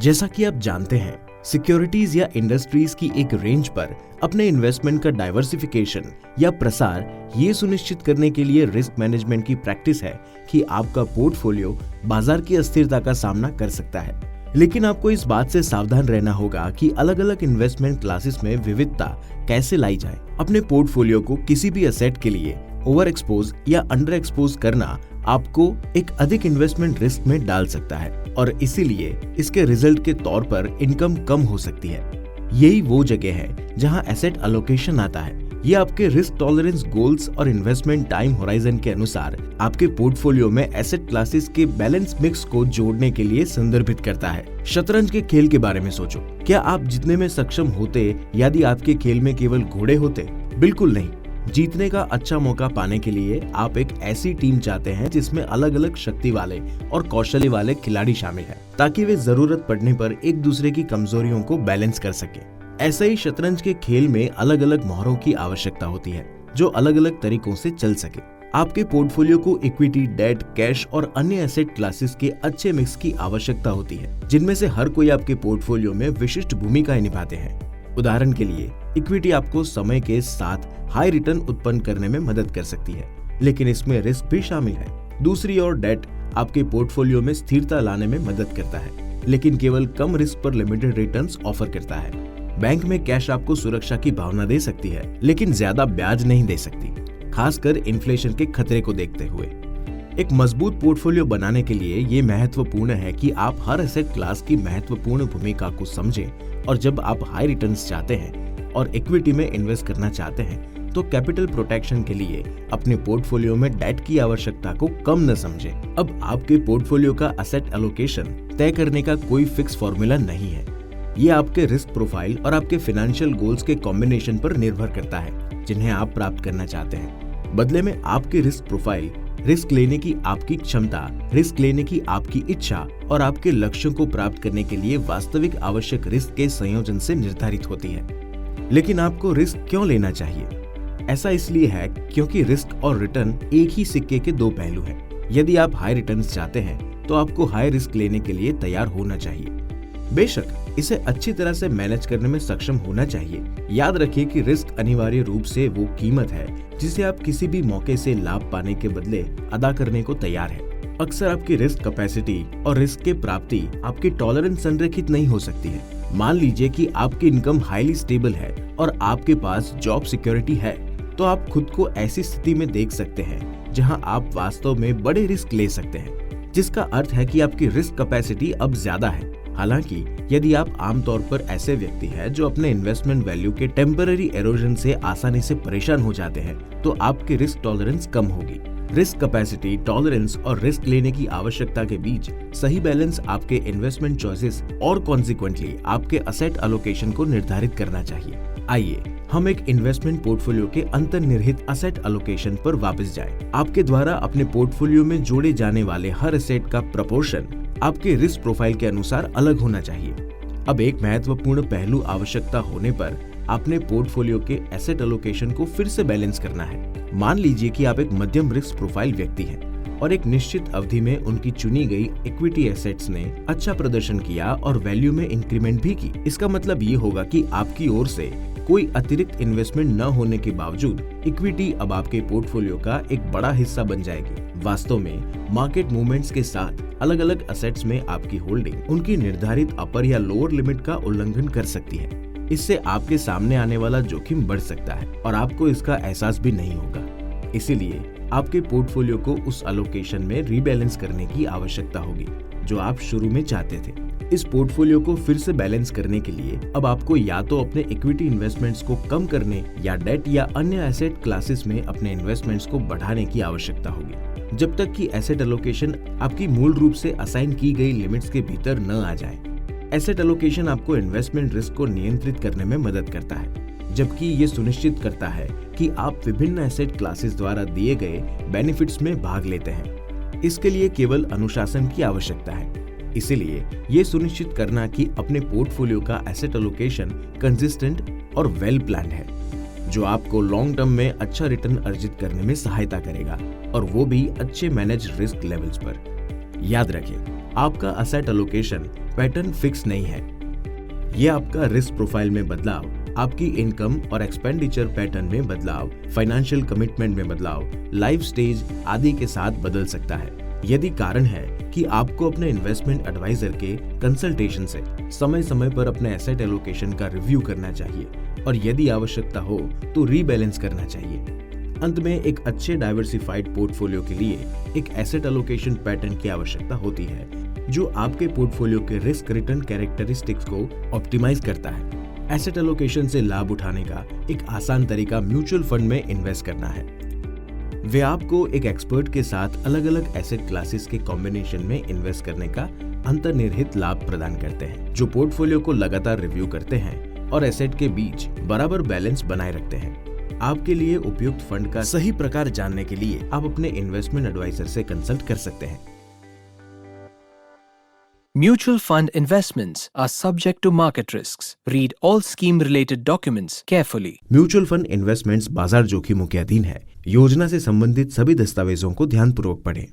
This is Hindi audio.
जैसा कि आप जानते हैं, सिक्योरिटीज या इंडस्ट्रीज की एक रेंज पर अपने इन्वेस्टमेंट का डाइवर्सिफिकेशन या प्रसार ये सुनिश्चित करने के लिए रिस्क मैनेजमेंट की प्रैक्टिस है कि आपका पोर्टफोलियो बाजार की अस्थिरता का सामना कर सकता है। लेकिन आपको इस बात से सावधान रहना होगा कि अलग अलग इन्वेस्टमेंट क्लासेस में विविधता कैसे लाई जाए। अपने पोर्टफोलियो को किसी भी एसेट के लिए ओवर एक्सपोज या अंडर एक्सपोज करना आपको एक अधिक इन्वेस्टमेंट रिस्क में डाल सकता है और इसीलिए इसके रिजल्ट के तौर पर इनकम कम हो सकती है। यही वो जगह है जहां एसेट एलोकेशन आता है। ये आपके रिस्क टॉलरेंस गोल्स और इन्वेस्टमेंट टाइम होराइजन के अनुसार आपके पोर्टफोलियो में एसेट क्लासेस के बैलेंस मिक्स को जोड़ने के लिए संदर्भित करता है। शतरंज के खेल के बारे में सोचो, क्या आप जीतने में सक्षम होते यदि आपके खेल में केवल घोड़े होते? बिल्कुल नहीं। जीतने का अच्छा मौका पाने के लिए आप एक ऐसी टीम चाहते हैं जिसमें अलग अलग शक्ति वाले और कौशल्य वाले खिलाड़ी शामिल हैं, ताकि वे जरूरत पड़ने पर एक दूसरे की कमजोरियों को बैलेंस कर सके। ऐसे ही शतरंज के खेल में अलग अलग मोहरों की आवश्यकता होती है जो अलग अलग तरीकों से चल सके। आपके पोर्टफोलियो को इक्विटी, डेट, कैश और अन्य एसेट क्लासेस के अच्छे मिक्स की आवश्यकता होती है, जिनमें से हर कोई आपके पोर्टफोलियो में विशिष्ट भूमिकाएं निभाते हैं। उदाहरण के लिए इक्विटी आपको समय के साथ हाई रिटर्न उत्पन्न करने में मदद कर सकती है, लेकिन इसमें रिस्क भी शामिल है। दूसरी ओर डेट आपके पोर्टफोलियो में स्थिरता लाने में मदद करता है, लेकिन केवल कम रिस्क पर लिमिटेड रिटर्न्स ऑफर करता है। बैंक में कैश आपको सुरक्षा की भावना दे सकती है, लेकिन ज्यादा ब्याज नहीं दे सकती, खासकर इन्फ्लेशन के खतरे को देखते हुए। एक मजबूत पोर्टफोलियो बनाने के लिए ये महत्वपूर्ण है कि आप हर एसेट क्लास की महत्वपूर्ण भूमिका को समझें और जब आप हाई रिटर्न्स चाहते हैं और इक्विटी में इन्वेस्ट करना चाहते हैं तो कैपिटल प्रोटेक्शन के लिए अपने पोर्टफोलियो में डेट की आवश्यकता को कम न समझें। अब आपके पोर्टफोलियो का एसेट एलोकेशन तय करने का कोई फिक्स फॉर्मूला नहीं है। ये आपके रिस्क प्रोफाइल और आपके फाइनेंशियल गोल्स के कॉम्बिनेशन पर निर्भर करता है जिन्हें आप प्राप्त करना चाहते हैं। बदले में आपकी रिस्क प्रोफाइल रिस्क लेने की आपकी क्षमता, रिस्क लेने की आपकी इच्छा और आपके लक्ष्यों को प्राप्त करने के लिए वास्तविक आवश्यक रिस्क के संयोजन से निर्धारित होती है। लेकिन आपको रिस्क क्यों लेना चाहिए? ऐसा इसलिए है क्योंकि रिस्क और रिटर्न एक ही सिक्के के दो पहलू हैं। यदि आप हाई रिटर्न्स चाहते हैं तो आपको हाई रिस्क लेने के लिए तैयार होना चाहिए। बेशक इसे अच्छी तरह से मैनेज करने में सक्षम होना चाहिए। याद रखिए कि रिस्क अनिवार्य रूप से वो कीमत है जिसे आप किसी भी मौके से लाभ पाने के बदले अदा करने को तैयार है। अक्सर आपकी रिस्क कैपेसिटी और रिस्क के प्राप्ति आपकी टॉलरेंस संरेखित नहीं हो सकती है। मान लीजिए कि आपकी इनकम हाईली स्टेबल है और आपके पास जॉब सिक्योरिटी है, तो आप खुद को ऐसी स्थिति में देख सकते हैं जहां आप वास्तव में बड़े रिस्क ले सकते हैं, जिसका अर्थ है कि आपकी रिस्क कैपेसिटी अब ज्यादा है। हालांकि यदि आप आमतौर पर ऐसे व्यक्ति हैं जो अपने इन्वेस्टमेंट वैल्यू के टेम्पररी एरोजन से आसानी से परेशान हो जाते हैं, तो आपकी रिस्क टॉलरेंस कम होगी। रिस्क कैपेसिटी, टॉलरेंस और रिस्क लेने की आवश्यकता के बीच सही बैलेंस आपके इन्वेस्टमेंट चॉइसेस और कॉन्सिक्वेंटली आपके एसेट एलोकेशन को निर्धारित करना चाहिए। आइए हम एक इन्वेस्टमेंट पोर्टफोलियो के अंतर्निहित एसेट एलोकेशन पर वापस जाएं। आपके द्वारा अपने पोर्टफोलियो में जोड़े जाने वाले हर एसेट का प्रपोर्शन आपके रिस्क प्रोफाइल के अनुसार अलग होना चाहिए। अब एक महत्वपूर्ण पहलू आवश्यकता होने पर अपने पोर्टफोलियो के एसेट एलोकेशन को फिर से बैलेंस करना है। मान लीजिए कि आप एक मध्यम रिस्क प्रोफाइल व्यक्ति हैं और एक निश्चित अवधि में उनकी चुनी गई इक्विटी एसेट्स ने अच्छा प्रदर्शन किया और वैल्यू में इंक्रीमेंट भी की। इसका मतलब ये होगा कि आपकी ओर से कोई अतिरिक्त इन्वेस्टमेंट न होने के बावजूद इक्विटी अब आपके पोर्टफोलियो का एक बड़ा हिस्सा बन जाएगी। वास्तव में मार्केट मूवमेंट्स के साथ अलग अलग एसेट्स में आपकी होल्डिंग उनकी निर्धारित अपर या लोअर लिमिट का उल्लंघन कर सकती है। इससे आपके सामने आने वाला जोखिम बढ़ सकता है और आपको इसका एहसास भी नहीं होगा। इसीलिए आपके पोर्टफोलियो को उस एलोकेशन में रीबैलेंस करने की आवश्यकता होगी जो आप शुरू में चाहते थे। इस पोर्टफोलियो को फिर से बैलेंस करने के लिए अब आपको या तो अपने इक्विटी इन्वेस्टमेंट्स को कम करने या डेट या अन्य एसेट क्लासेस में अपने इन्वेस्टमेंट्स को बढ़ाने की आवश्यकता होगी, जब तक कि एसेट एलोकेशन आपकी मूल रूप से असाइन की गई लिमिट्स के भीतर न आ जाए। एसेट एलोकेशन आपको इन्वेस्टमेंट रिस्क को नियंत्रित करने में मदद करता है, जबकि ये सुनिश्चित करता है कि आप विभिन्न एसेट क्लासेस द्वारा दिए गए बेनिफिट्स में भाग लेते हैं। इसके लिए केवल अनुशासन की आवश्यकता है। इसीलिए ये सुनिश्चित करना कि अपने पोर्टफोलियो का एसेट एलोकेशन कंसिस्टेंट और वेल प्लान्ड है, जो आपको लॉन्ग टर्म में अच्छा रिटर्न अर्जित करने में सहायता करेगा, और वो भी अच्छे मैनेज रिस्क लेवल्स पर। याद रखें, आपका असेट एलोकेशन पैटर्न फिक्स नहीं है। ये आपका रिस्क प्रोफाइल में बदलाव, आपकी इनकम और एक्सपेंडिचर पैटर्न में बदलाव, फाइनेंशियल कमिटमेंट में बदलाव, लाइफ स्टेज आदि के साथ बदल सकता है। यदि कारण है कि आपको अपने इन्वेस्टमेंट एडवाइजर के कंसल्टेशन से समय समय पर अपने एसेट एलोकेशन का रिव्यू करना चाहिए और यदि आवश्यकता हो तो रीबैलेंस करना चाहिए। अंत में एक अच्छे डाइवर्सिफाइड पोर्टफोलियो के लिए एक एसेट एलोकेशन पैटर्न की आवश्यकता होती है जो आपके पोर्टफोलियो के रिस्क रिटर्न कैरेक्टरिस्टिक्स को ऑप्टिमाइज करता है। एसेट एलोकेशन से लाभ उठाने का एक आसान तरीका म्यूचुअल फंड में इन्वेस्ट करना है। वे आपको एक एक्सपर्ट के साथ अलग अलग एसेट क्लासेस के कॉम्बिनेशन में इन्वेस्ट करने का अंतर्निहित लाभ प्रदान करते हैं, जो पोर्टफोलियो को लगातार रिव्यू करते हैं और एसेट के बीच बराबर बैलेंस बनाए रखते हैं। आपके लिए उपयुक्त फंड का सही प्रकार जानने के लिए आप अपने इन्वेस्टमेंट एडवाइजर से कंसल्ट कर सकते हैं। Mutual fund investments are subject to market risks. Read all scheme-related documents carefully. Mutual fund investments बाजार जोखिमों के अधीन है। योजना से संबंधित सभी दस्तावेजों को ध्यानपूर्वक पढ़ें।